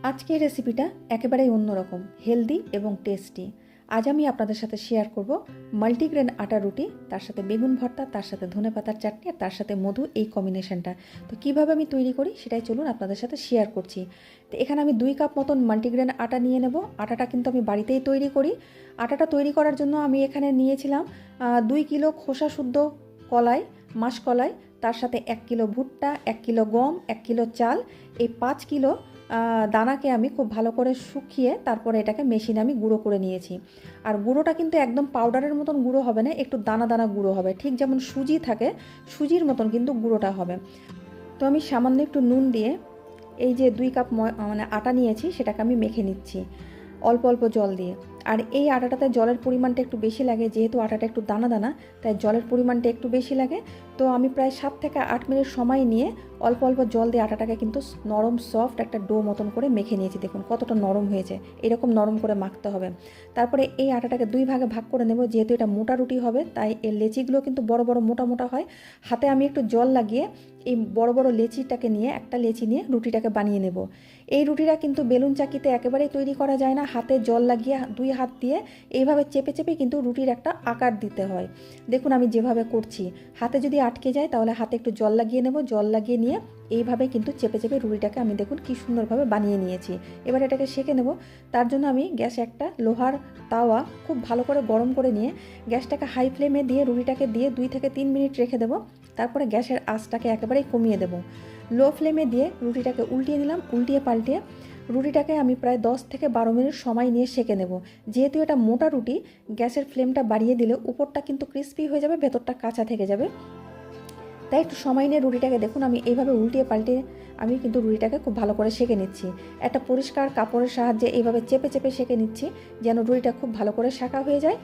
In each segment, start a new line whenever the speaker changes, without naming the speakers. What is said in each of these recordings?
আজকের রেসিপিটা একেবারেই অন্যরকম, হেলদি এবং টেস্টি। আজ আমি আপনাদের সাথে শেয়ার করব মাল্টিগ্রেন আটা রুটি, তার সাথে বেগুন ভর্তা, তার সাথে ধনেপাতার চাটনি আর তার সাথে মধু, এই কম্বিনেশনটা। তো কিভাবে আমি তৈরি করি সেটাই চলুন আপনাদের সাথে শেয়ার করছি। তো এখানে আমি 2 কাপ মতন মাল্টিগ্রেন আটা নিয়ে নেব। আটাটা কিন্তু আমি বাড়িতেই তৈরি করি। আটাটা তৈরি করার জন্য আমি এখানে নিয়েছিলাম 2 কিলো খোসা শুদ্ধ কলাই, মাসকলাই, তার সাথে 1 কিলো ভুট্টা, 1 কিলো গম, 1 কিলো চাল। এই 5 কিলো দানাকে আমি খুব ভালো করে শুকিয়ে তারপরে এটাকে মেশিনে আমি গুঁড়ো করে নিয়েছি। আর গুঁড়োটা কিন্তু একদম পাউডারের মতন গুঁড়ো হবে না, একটু দানা দানা গুঁড়ো হবে, ঠিক যেমন সুজি থাকে সুজির মতন কিন্তু গুঁড়োটা হবে। তো আমি সামান্য একটু নুন দিয়ে এই যে 2 কাপ আটা নিয়েছি সেটাকে আমি মেখে নিচ্ছি অল্প অল্প জল দিয়ে। আর এই আটাটাতে জলের পরিমাণটা একটু বেশি লাগে, যেহেতু আটাটা একটু দানা দানা তাই জলের পরিমাণটা একটু বেশি লাগে। তো আমি প্রায় 7 থেকে 8 মিনিট সময় নিয়ে অল্প অল্প জল দিয়ে আটাটাকে কিন্তু নরম সফট একটা ডো মতন করে মেখে নিয়েছি। দেখুন কতটা নরম হয়েছে, এরকম নরম করে মাখতে হবে। তারপরে এই আটাটাকে 2 ভাগে ভাগ করে নেব, যেহেতু এটা মোটা রুটি হবে তাই এর লেচিগুলো কিন্তু বড় বড় মোটা মোটা হয়। হাতে আমি একটু জল লাগিয়ে এই বড় বড় লেচিটাকে নিয়ে, একটা লেচি নিয়ে রুটিটাকে বানিয়ে নেব। এই রুটিটা কিন্তু বেলুন চাকিতে একেবারেই তৈরি করা যায় না, হাতে জল লাগিয়ে 2 হাত দিয়ে এইভাবে চেপে চেপে কিন্তু রুটির একটা আকার দিতে হয়। দেখুন আমি যেভাবে করছি, হাতে যদি আটকে যায় তাহলে হাতে একটু জল লাগিয়ে নেব, জল লাগিয়ে নিয়ে এইভাবে কিন্তু চেপে চেপে রুটিটাকে আমি দেখুন কি সুন্দরভাবে বানিয়ে নিয়েছি। এবার এটাকে সেঁকে নেব। তার জন্য আমি গ্যাসে একটা লোহার তাওয়া খুব ভালো করে গরম করে নিয়ে গ্যাসটাকে হাই ফ্লেমে দিয়ে রুটিটাকে দিয়ে 2 থেকে 3 মিনিট রেখে দেবো। তারপরে গ্যাসের আঁচটাকে একেবারেই কমিয়ে দেবো। লো ফ্লেমে দিয়ে রুটিটাকে উল্টিয়ে নিলাম, উল্টিয়ে পাল্টিয়ে রুটিটাকে আমি প্রায় 10 থেকে 12 মিনিট সময় নিয়ে সেঁকে নেব। যেহেতু এটা মোটা রুটি, গ্যাসের ফ্লেমটা বাড়িয়ে দিলে উপরটা কিন্তু ক্রিস্পি হয়ে যাবে, ভেতরটা কাঁচা থেকে যাবে। তাই একটু সময় নিয়ে রুটিটাকে দেখুন আমি এইভাবে উল্টিয়ে পাল্টিয়ে আমি কিন্তু রুটিটাকে খুব ভালো করে সেঁকে নিচ্ছি। একটা পরিষ্কার কাপড়ের সাহায্যে এইভাবে চেপে চেপে সেঁকে নিচ্ছি যেন রুটিটা খুব ভালো করে সেঁকা হয়ে যায়।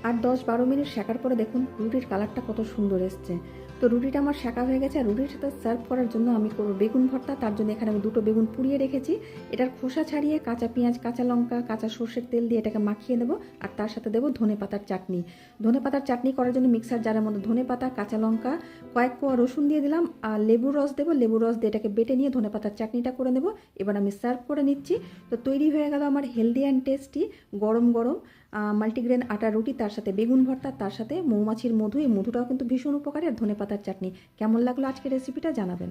আর 10-12 মিনিট সেঁকার পরে দেখুন রুটির কালারটা কত সুন্দর এসছে। তো রুটিটা আমার সেঁকা হয়ে গেছে। আর রুটির সাথে সার্ভ করার জন্য আমি করব বেগুন ভর্তা। তার জন্য এখানে আমি 2টো বেগুন পুড়িয়ে রেখেছি। এটার খোসা ছাড়িয়ে কাঁচা পেঁয়াজ, কাঁচা লঙ্কা, কাঁচা সর্ষের তেল দিয়ে এটাকে মাখিয়ে নেব। আর তার সাথে দেবো ধনেপাতার চাটনি। ধনেপাতার চাটনি করার জন্য মিক্সার জারের মধ্যে ধনেপাতা, কাঁচা লঙ্কা, কয়েক কোয়া রসুন দিয়ে দিলাম আর লেবুর রস দেবো। লেবুর রস দিয়ে এটাকে বেটে নিয়ে ধনেপাতার চাটনিটা করে নেব। এবার আমি সার্ভ করে নিচ্ছি। তো তৈরি হয়ে গেল আমার হেলদি অ্যান্ড টেস্টি গরম গরম মাল্টিগ্রেন আটা রুটি, তার সাথে বেগুন ভর্তা, তার সাথে মৌমাছির মধু। এই মধুটাও কিন্তু ভীষণ উপকারী, আর ধনেপাতার চাটনি। কেমন লাগলো আজকের রেসিপিটা জানাবেন।